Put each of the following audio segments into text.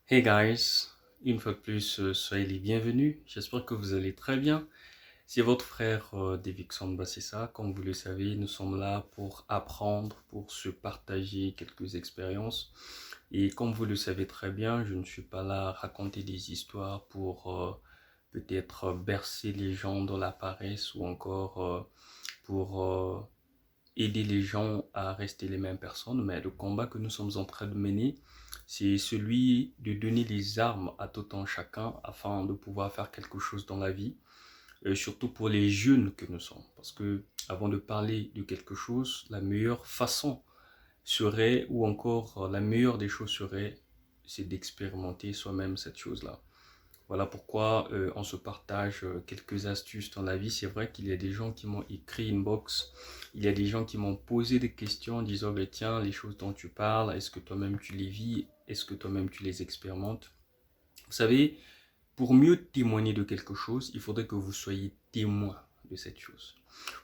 Hey guys, une fois de plus, soyez les bienvenus. J'espère que vous allez très bien. C'est votre frère Davidson Bassissa. Comme vous le savez, nous sommes là pour apprendre, pour se partager quelques expériences. Et comme vous le savez très bien, je ne suis pas là à raconter des histoires pour peut-être bercer les gens dans la paresse ou encore pour aider les gens à rester les mêmes personnes, mais le combat que nous sommes en train de mener, c'est celui de donner les armes à tout un chacun afin de pouvoir faire quelque chose dans la vie, surtout pour les jeunes que nous sommes. Parce que avant de parler de quelque chose, la meilleure façon serait, ou encore la meilleure des choses serait, c'est d'expérimenter soi-même cette chose-là. Voilà pourquoi on se partage quelques astuces dans la vie. C'est vrai qu'il y a des gens qui m'ont écrit inbox, il y a des gens qui m'ont posé des questions en disant ben, tiens, les choses dont tu parles, est-ce que toi-même tu les vis, est-ce que toi-même tu les expérimentes? Vous savez, pour mieux témoigner de quelque chose, il faudrait que vous soyez témoin de cette chose.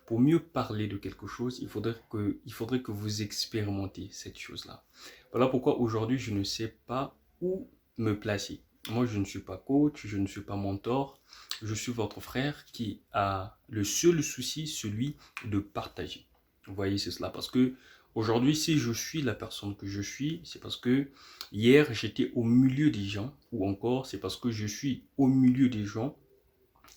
Pour mieux parler de quelque chose, il faudrait que vous expérimentez cette chose-là. Voilà pourquoi aujourd'hui, je ne sais pas où me placer. Moi, je ne suis pas coach, je ne suis pas mentor. Je suis votre frère qui a le seul souci, celui de partager. Vous voyez, c'est cela. Parce que aujourd'hui, si je suis la personne que je suis, c'est parce que hier, j'étais au milieu des gens, ou encore, c'est parce que je suis au milieu des gens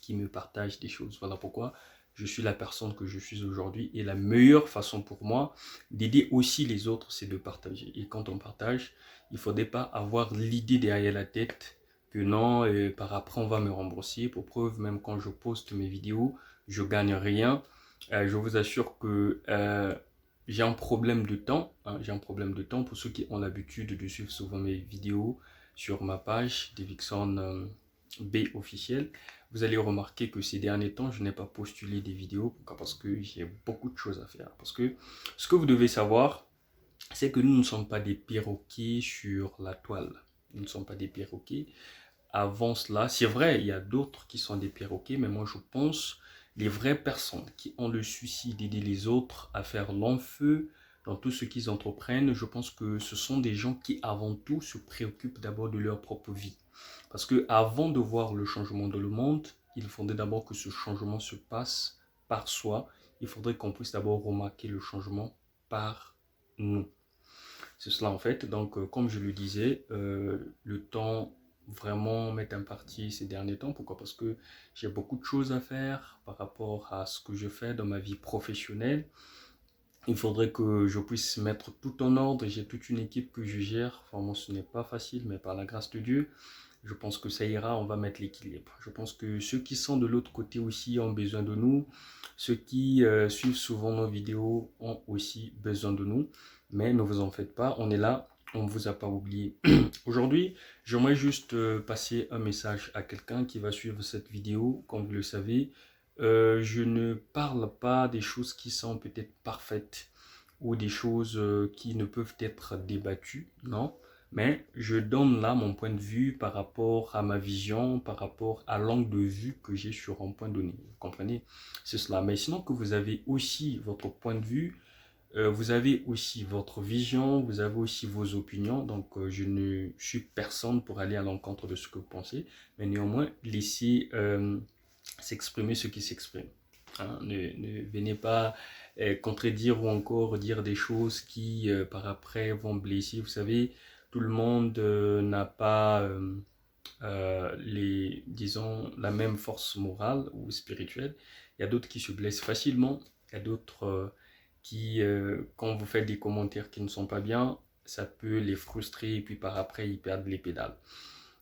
qui me partagent des choses. Voilà pourquoi je suis la personne que je suis aujourd'hui. Et la meilleure façon pour moi d'aider aussi les autres, c'est de partager. Et quand on partage, il ne faudrait pas avoir l'idée derrière la tête que non, par après on va me rembourser. Pour preuve, même quand je poste mes vidéos, je ne gagne rien. Je vous assure que j'ai un problème de temps. Hein, j'ai un problème de temps pour ceux qui ont l'habitude de suivre souvent mes vidéos sur ma page Davidson B officiel. Vous allez remarquer que ces derniers temps, je n'ai pas postulé des vidéos. Pourquoi? Parce que j'ai beaucoup de choses à faire. Parce que ce que vous devez savoir, c'est que nous ne sommes pas des perroquets sur la toile. Nous ne sommes pas des perroquets. Avant cela, c'est vrai, il y a d'autres qui sont des perroquets, mais moi je pense les vraies personnes qui ont le souci d'aider les autres à faire long feu dans tout ce qu'ils entreprennent, je pense que ce sont des gens qui avant tout se préoccupent d'abord de leur propre vie. Parce que avant de voir le changement dans le monde, il faudrait d'abord que ce changement se passe par soi. Il faudrait qu'on puisse d'abord remarquer le changement par nous. C'est cela en fait. Donc, comme je le disais, le temps vraiment m'est imparti ces derniers temps. Pourquoi? Parce que j'ai beaucoup de choses à faire par rapport à ce que je fais dans ma vie professionnelle. Il faudrait que je puisse mettre tout en ordre. J'ai toute une équipe que je gère. Vraiment, ce n'est pas facile, mais par la grâce de Dieu, je pense que ça ira, on va mettre l'équilibre. Je pense que ceux qui sont de l'autre côté aussi ont besoin de nous. Ceux qui suivent souvent nos vidéos ont aussi besoin de nous. Mais ne vous en faites pas, on est là, on ne vous a pas oublié. Aujourd'hui, j'aimerais juste passer un message à quelqu'un qui va suivre cette vidéo. Comme vous le savez, je ne parle pas des choses qui sont peut-être parfaites ou des choses qui ne peuvent être débattues, non. Mais je donne là mon point de vue par rapport à ma vision, par rapport à l'angle de vue que j'ai sur un point donné. Vous comprenez? C'est cela. Mais sinon que vous avez aussi votre point de vue, vous avez aussi votre vision, vous avez aussi vos opinions. Donc je ne suis personne pour aller à l'encontre de ce que vous pensez. Mais néanmoins, laissez s'exprimer ce qui s'exprime. Hein, ne venez pas contredire ou encore dire des choses qui par après vont blesser. Vous savez, tout le monde n'a pas disons, la même force morale ou spirituelle. Il y a d'autres qui se blessent facilement. Il y a d'autres qui, quand vous faites des commentaires qui ne sont pas bien, ça peut les frustrer et puis par après, ils perdent les pédales.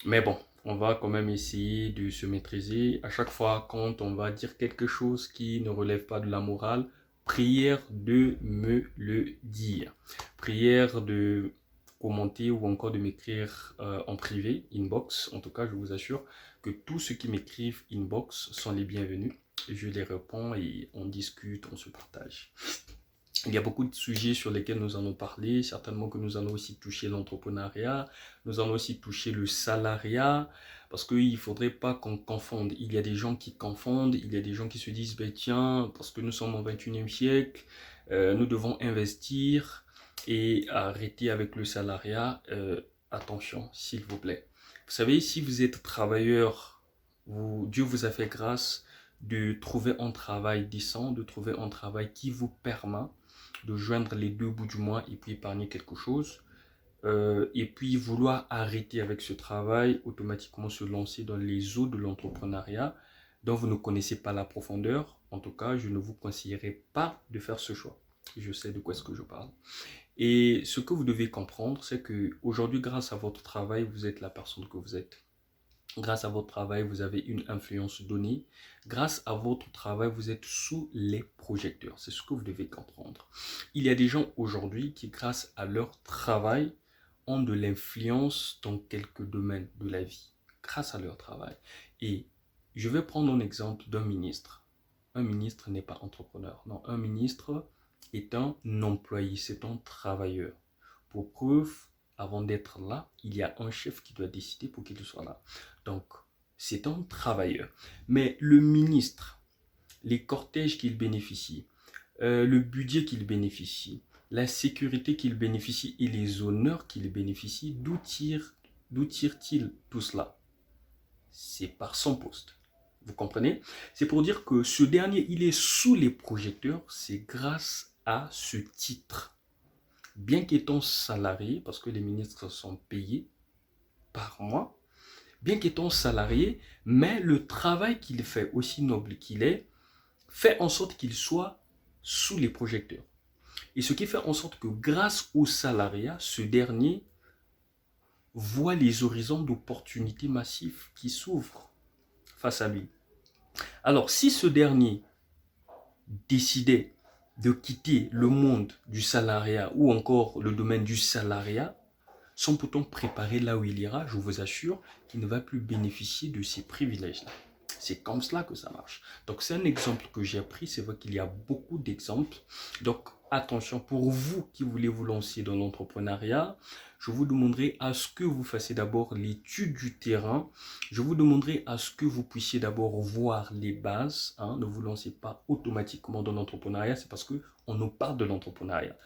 Mais bon, on va quand même essayer de se maîtriser. À chaque fois, quand on va dire quelque chose qui ne relève pas de la morale, prière de me le dire. Prière de commenter ou encore de m'écrire en privé, inbox. En tout cas, je vous assure que tous ceux qui m'écrivent inbox sont les bienvenus. Je les réponds et on discute, on se partage. Il y a beaucoup de sujets sur lesquels nous allons parler. Certainement que nous allons aussi toucher l'entrepreneuriat. Nous allons aussi toucher le salariat. Parce qu'il ne faudrait pas qu'on confonde. Il y a des gens qui confondent. Il y a des gens qui se disent, ben tiens, parce que nous sommes au 21e siècle, nous devons investir et arrêter avec le salariat. attention, s'il vous plaît. Vous savez, si vous êtes travailleur, Dieu vous a fait grâce de trouver un travail décent, de trouver un travail qui vous permet de joindre les deux bouts du mois et puis épargner quelque chose. Et puis vouloir arrêter avec ce travail, automatiquement se lancer dans les eaux de l'entrepreneuriat dont vous ne connaissez pas la profondeur. En tout cas, je ne vous conseillerais pas de faire ce choix. Je sais de quoi est-ce que je parle. Et ce que vous devez comprendre, c'est que aujourd'hui, grâce à votre travail, vous êtes la personne que vous êtes. Grâce à votre travail, vous avez une influence donnée. Grâce à votre travail, vous êtes sous les projecteurs. C'est ce que vous devez comprendre. Il y a des gens aujourd'hui qui, grâce à leur travail, ont de l'influence dans quelques domaines de la vie. Grâce à leur travail. Et je vais prendre un exemple d'un ministre. Un ministre n'est pas entrepreneur. Non, un ministre est un employé, c'est un travailleur. Pour preuve, avant d'être là, il y a un chef qui doit décider pour qu'il soit là. Donc, c'est un travailleur. Mais le ministre, les cortèges qu'il bénéficie, le budget qu'il bénéficie, la sécurité qu'il bénéficie et les honneurs qu'il bénéficie, d'où tire-t-il tout cela? C'est par son poste. Vous comprenez? C'est pour dire que ce dernier, il est sous les projecteurs, c'est grâce à ce titre. Bien qu'étant salarié, parce que les ministres sont payés par mois, bien qu'étant salarié, mais le travail qu'il fait, aussi noble qu'il est, fait en sorte qu'il soit sous les projecteurs. Et ce qui fait en sorte que grâce au salariat, ce dernier voit les horizons d'opportunités massives qui s'ouvrent face à lui. Alors, si ce dernier décidait de quitter le monde du salariat ou encore le domaine du salariat, sans pourtant préparer là où il ira, je vous assure qu'il ne va plus bénéficier de ces privilèges-là. C'est comme cela que ça marche. Donc, c'est un exemple que j'ai pris. C'est vrai qu'il y a beaucoup d'exemples. Donc, attention, pour vous qui voulez vous lancer dans l'entrepreneuriat, je vous demanderai à ce que vous fassiez d'abord l'étude du terrain. Je vous demanderai à ce que vous puissiez d'abord voir les bases. Ne vous lancez pas automatiquement dans l'entrepreneuriat. C'est parce qu'on nous parle de l'entrepreneuriat.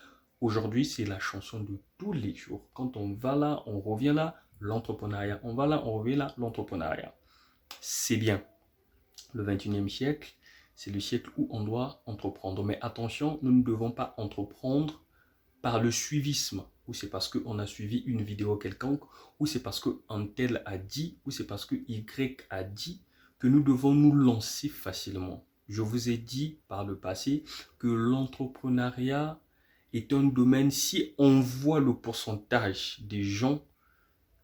Aujourd'hui, c'est la chanson de tous les jours. Quand on va là, on revient là, l'entrepreneuriat. On va là, on revient là, l'entrepreneuriat. C'est bien. Le 21e siècle, c'est le siècle où on doit entreprendre. Mais attention, nous ne devons pas entreprendre par le suivisme, ou c'est parce qu'on a suivi une vidéo quelconque, ou c'est parce qu'un tel a dit, ou c'est parce que Y a dit, que nous devons nous lancer facilement. Je vous ai dit par le passé que l'entrepreneuriat est un domaine, si on voit le pourcentage des gens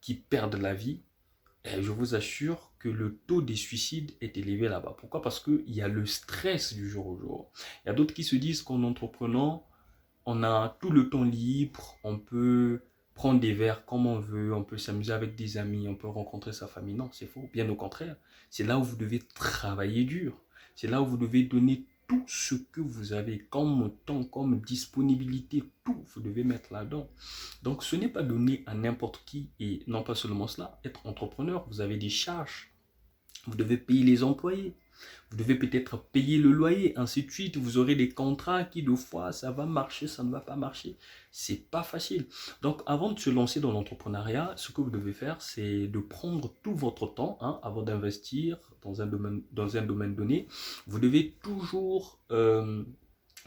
qui perdent la vie, je vous assure que le taux des suicides est élevé là-bas. Pourquoi? Parce qu'il y a le stress du jour au jour. Il y a d'autres qui se disent qu'en entreprenant, on a tout le temps libre, on peut prendre des verres comme on veut, on peut s'amuser avec des amis, on peut rencontrer sa famille. Non, c'est faux. Bien au contraire, c'est là où vous devez travailler dur. C'est là où vous devez donner tout ce que vous avez comme temps, comme disponibilité, tout, vous devez mettre là-dedans. Donc, ce n'est pas donné à n'importe qui et non pas seulement cela, être entrepreneur, vous avez des charges, vous devez payer les employés. Vous devez peut-être payer le loyer, ainsi de suite. Vous aurez des contrats qui, deux fois, ça va marcher, ça ne va pas marcher. C'est pas facile. Donc, avant de se lancer dans l'entrepreneuriat, ce que vous devez faire, c'est de prendre tout votre temps avant d'investir dans un domaine donné. Vous devez toujours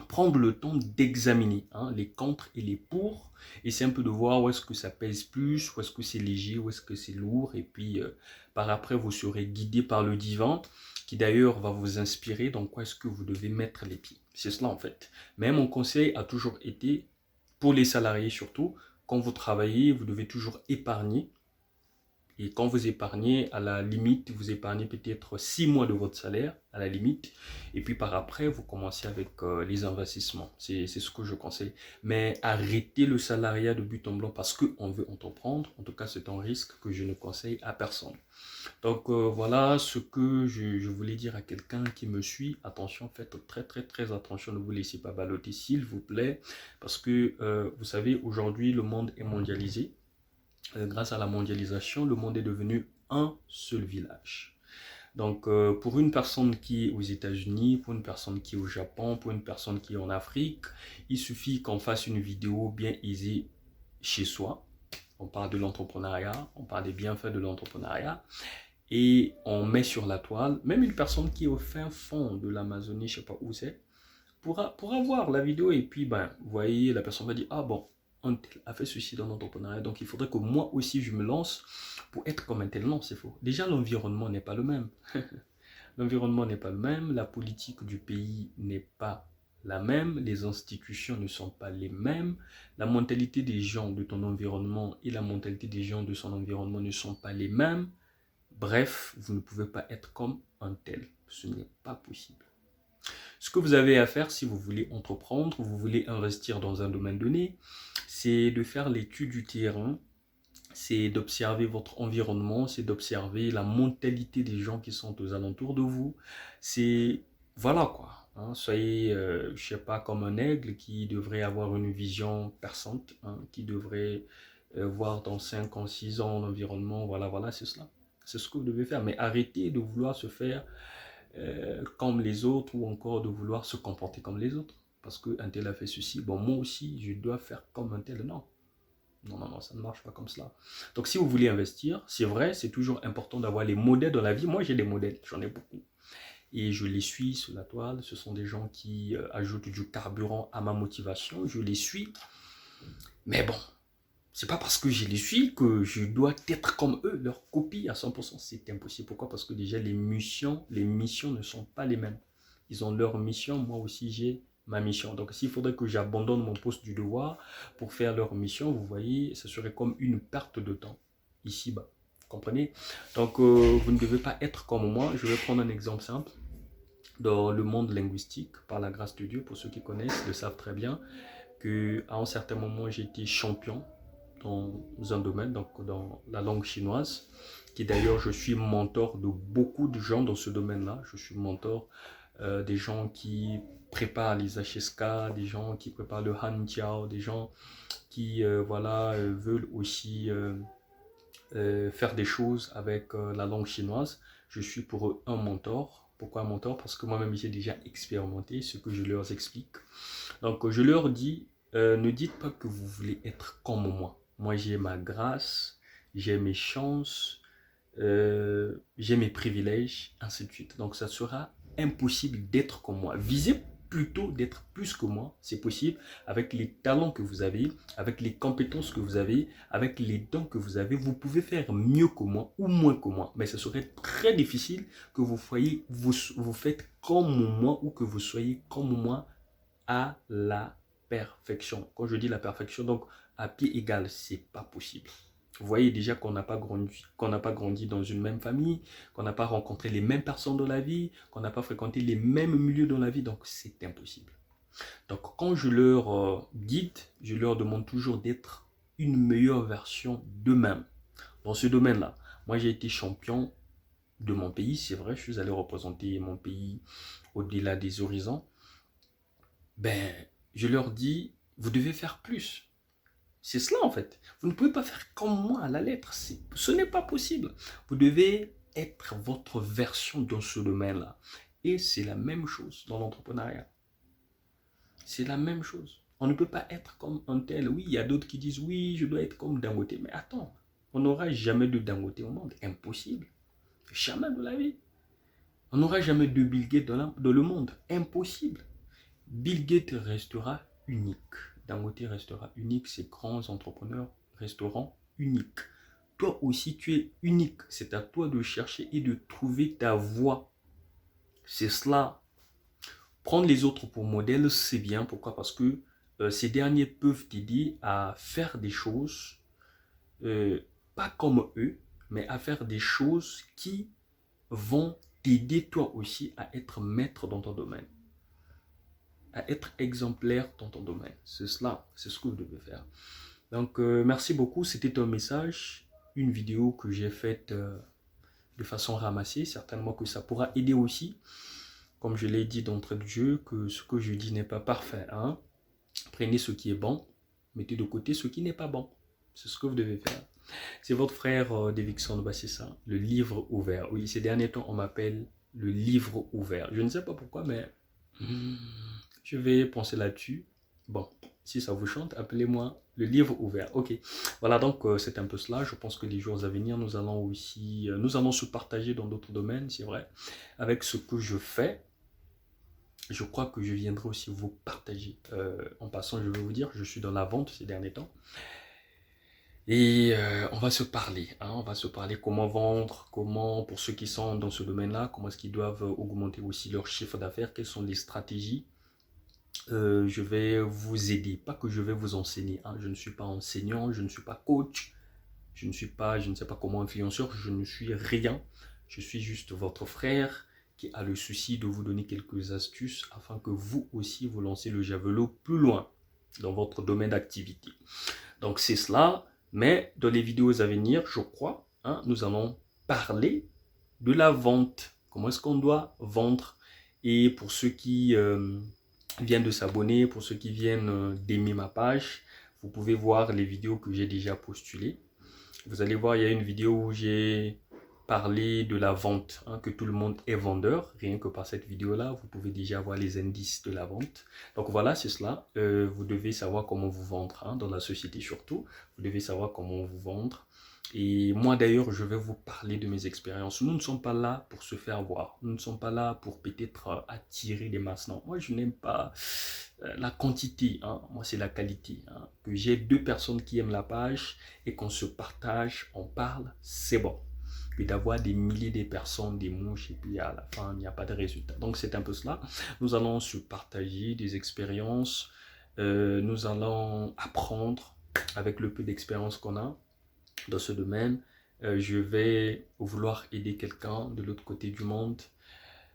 prendre le temps d'examiner les contre et les pour. Et c'est un peu de voir où est-ce que ça pèse plus, où est-ce que c'est léger, où est-ce que c'est lourd. Et puis, par après, vous serez guidé par le divin, qui d'ailleurs va vous inspirer dans quoi est-ce que vous devez mettre les pieds. C'est cela en fait. Mais mon conseil a toujours été, pour les salariés surtout, quand vous travaillez, vous devez toujours épargner. Et quand vous épargnez, à la limite, vous épargnez peut-être 6 mois de votre salaire, à la limite. Et puis par après, vous commencez avec les investissements. C'est ce que je conseille. Mais arrêtez le salariat de but en blanc parce qu'on veut entreprendre. En tout cas, c'est un risque que je ne conseille à personne. Donc voilà ce que je voulais dire à quelqu'un qui me suit. Attention, faites très très très attention. Ne vous laissez pas balloter, s'il vous plaît. Parce que vous savez, aujourd'hui, le monde est mondialisé. Grâce à la mondialisation, le monde est devenu un seul village. Donc, pour une personne qui est aux États-Unis, pour une personne qui est au Japon, pour une personne qui est en Afrique, il suffit qu'on fasse une vidéo bien aisée chez soi. on parle de l'entrepreneuriat, on parle des bienfaits de l'entrepreneuriat, et on met sur la toile, même une personne qui est au fin fond de l'Amazonie, je ne sais pas où c'est, pourra voir la vidéo et puis, ben, vous voyez, la personne va dire, ah bon, un tel a fait ceci dans l'entrepreneuriat, donc il faudrait que moi aussi je me lance pour être comme un tel. Non, c'est faux. Déjà, l'environnement n'est pas le même. L'environnement n'est pas le même, la politique du pays n'est pas la même, les institutions ne sont pas les mêmes, la mentalité des gens de ton environnement et la mentalité des gens de son environnement ne sont pas les mêmes. Bref, vous ne pouvez pas être comme un tel. Ce n'est pas possible. Ce que vous avez à faire si vous voulez entreprendre, vous voulez investir dans un domaine donné, c'est de faire l'étude du terrain, c'est d'observer votre environnement, c'est d'observer la mentalité des gens qui sont aux alentours de vous. C'est, voilà quoi, hein, soyez, je sais pas, comme un aigle qui devrait avoir une vision perçante, hein, qui devrait voir dans 5 ans, 6 ans l'environnement, voilà, c'est cela. C'est ce que vous devez faire, mais arrêtez de vouloir se faire comme les autres ou encore de vouloir se comporter comme les autres. Parce qu'un tel a fait ceci, bon moi aussi je dois faire comme un tel. Non. Non, ça ne marche pas comme cela. Donc si vous voulez investir, c'est vrai, c'est toujours important d'avoir les modèles dans la vie. Moi j'ai des modèles, j'en ai beaucoup. Et je les suis sur la toile. Ce sont des gens qui ajoutent du carburant à ma motivation. Je les suis. Mais bon, c'est pas parce que je les suis que je dois être comme eux, leur copie à 100%. C'est impossible. Pourquoi? Parce que déjà les missions ne sont pas les mêmes. Ils ont leur mission, moi aussi j'ai ma mission. Donc s'il faudrait que j'abandonne mon poste du devoir pour faire leur mission, vous voyez, ce serait comme une perte de temps ici-bas. Vous comprenez? Donc vous ne devez pas être comme moi. Je vais prendre un exemple simple. Dans le monde linguistique, par la grâce de Dieu, pour ceux qui connaissent, le savent très bien, qu'à un certain moment j'ai été champion dans un domaine, donc dans la langue chinoise, qui d'ailleurs je suis mentor de beaucoup de gens dans ce domaine-là. Je suis mentor des gens qui préparent les HSK, des gens qui préparent le Hanjiao, des gens qui veulent aussi faire des choses avec la langue chinoise. Je suis pour eux un mentor. Pourquoi un mentor? Parce que moi-même j'ai déjà expérimenté ce que je leur explique. Donc je leur dis, ne dites pas que vous voulez être comme moi. Moi j'ai ma grâce, j'ai mes chances, j'ai mes privilèges, ainsi de suite. Donc ça sera impossible d'être comme moi. Visez plutôt d'être plus que moi, c'est possible, avec les talents que vous avez, avec les compétences que vous avez, avec les dons que vous avez. Vous pouvez faire mieux que moi ou moins que moi, mais ce serait très difficile que vous faites comme moi ou que vous soyez comme moi à la perfection. Quand je dis la perfection, donc à pied égal, c'est pas possible. Vous voyez déjà qu'on n'a pas grandi dans une même famille, qu'on n'a pas rencontré les mêmes personnes dans la vie, qu'on n'a pas fréquenté les mêmes milieux dans la vie, donc c'est impossible. Donc quand je leur guide, je leur demande toujours d'être une meilleure version d'eux-mêmes. Dans ce domaine-là, moi j'ai été champion de mon pays, c'est vrai, je suis allé représenter mon pays au-delà des horizons. Ben, je leur dis, vous devez faire plus. C'est cela en fait. Vous ne pouvez pas faire comme moi à la lettre. Ce n'est pas possible. Vous devez être votre version dans ce domaine-là. Et c'est la même chose dans l'entrepreneuriat. C'est la même chose. On ne peut pas être comme un tel. Oui, il y a d'autres qui disent, oui, je dois être comme Dangote. Mais attends, on n'aura jamais de Dangote au monde. Impossible. Jamais de la vie. On n'aura jamais de Bill Gates dans le monde. Impossible. Bill Gates restera unique. Dangote restera unique. Ces grands entrepreneurs resteront uniques. Toi aussi, tu es unique. C'est à toi de chercher et de trouver ta voie. C'est cela. Prendre les autres pour modèle, c'est bien. Pourquoi? Parce que ces derniers peuvent t'aider à faire des choses, pas comme eux, mais à faire des choses qui vont t'aider toi aussi à être maître dans ton domaine, à être exemplaire dans ton domaine. C'est cela, c'est ce que vous devez faire. Donc, merci beaucoup. C'était un message, une vidéo que j'ai faite de façon ramassée. Certainement que ça pourra aider aussi. Comme je l'ai dit d'entrée de jeu, que ce que je dis n'est pas parfait. Hein? Prenez ce qui est bon, mettez de côté ce qui n'est pas bon. C'est ce que vous devez faire. C'est votre frère Davidson Bassissa, le livre ouvert. Oui, ces derniers temps, on m'appelle le livre ouvert. Je ne sais pas pourquoi, mais je vais penser là-dessus. Bon, si ça vous chante, appelez-moi Le livre ouvert, ok. Voilà, donc c'est un peu cela. Je pense que les jours à venir, nous allons se partager dans d'autres domaines, c'est vrai. Avec ce que je fais, je crois que je viendrai aussi vous partager. En passant, je vais vous dire, je suis dans la vente ces derniers temps. Et on va se parler, hein, on va se parler comment vendre, comment, pour ceux qui sont dans ce domaine-là, comment est-ce qu'ils doivent augmenter aussi leur chiffre d'affaires, quelles sont les stratégies. Je vais vous aider, pas que je vais vous enseigner, hein. Je ne suis pas enseignant, je ne suis pas coach, je ne sais pas comment influenceur, je ne suis rien. Je suis juste votre frère qui a le souci de vous donner quelques astuces afin que vous aussi vous lancez le javelot plus loin dans votre domaine d'activité. Donc c'est cela, mais dans les vidéos à venir, je crois, hein, nous allons parler de la vente. Comment est-ce qu'on doit vendre? Et pour ceux qui viennent de s'abonner, pour ceux qui viennent d'aimer ma page, vous pouvez voir les vidéos que j'ai déjà postulées. Vous allez voir, il y a une vidéo où j'ai parlé de la vente, hein, que tout le monde est vendeur. Rien que par cette vidéo-là, vous pouvez déjà voir les indices de la vente. Donc voilà, c'est cela. Vous devez savoir comment vous vendre, hein, dans la société surtout. Vous devez savoir comment vous vendre. Et moi d'ailleurs, je vais vous parler de mes expériences. Nous ne sommes pas là pour se faire voir. Nous ne sommes pas là pour peut-être attirer les masses. Non, moi je n'aime pas la quantité, hein. Moi c'est la qualité, hein. Que j'ai 2 personnes qui aiment la page et qu'on se partage, on parle, c'est bon. Que d'avoir des milliers de personnes, des mouches, et puis à la fin, il n'y a pas de résultat. Donc c'est un peu cela. Nous allons se partager des expériences. Nous allons apprendre avec le peu d'expérience qu'on a dans ce domaine. Je vais vouloir aider quelqu'un de l'autre côté du monde.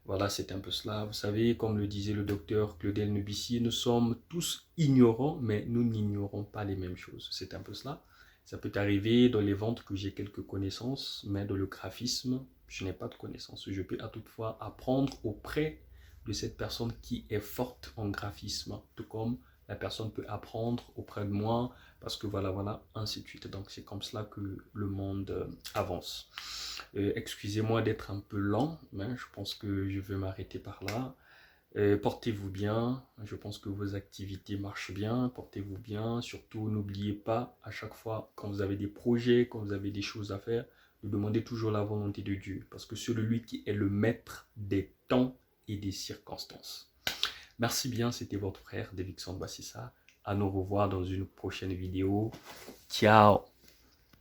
Voilà, c'est un peu cela. Vous savez, comme le disait le docteur Claudel Nubissier, nous sommes tous ignorants, mais nous n'ignorons pas les mêmes choses. C'est un peu cela. Ça peut arriver dans les ventes que j'ai quelques connaissances, mais dans le graphisme, je n'ai pas de connaissances. Je peux à toutefois apprendre auprès de cette personne qui est forte en graphisme, tout comme la personne peut apprendre auprès de moi, parce que voilà, ainsi de suite. Donc c'est comme cela que le monde avance. Excusez-moi d'être un peu lent, mais je pense que je vais m'arrêter par là. Portez-vous bien, je pense que vos activités marchent bien, portez-vous bien. Surtout, n'oubliez pas, à chaque fois, quand vous avez des projets, quand vous avez des choses à faire, de demander toujours la volonté de Dieu, parce que c'est lui qui est le maître des temps et des circonstances. Merci bien, c'était votre frère, Davidson Bassissa. À nous revoir dans une prochaine vidéo. Ciao!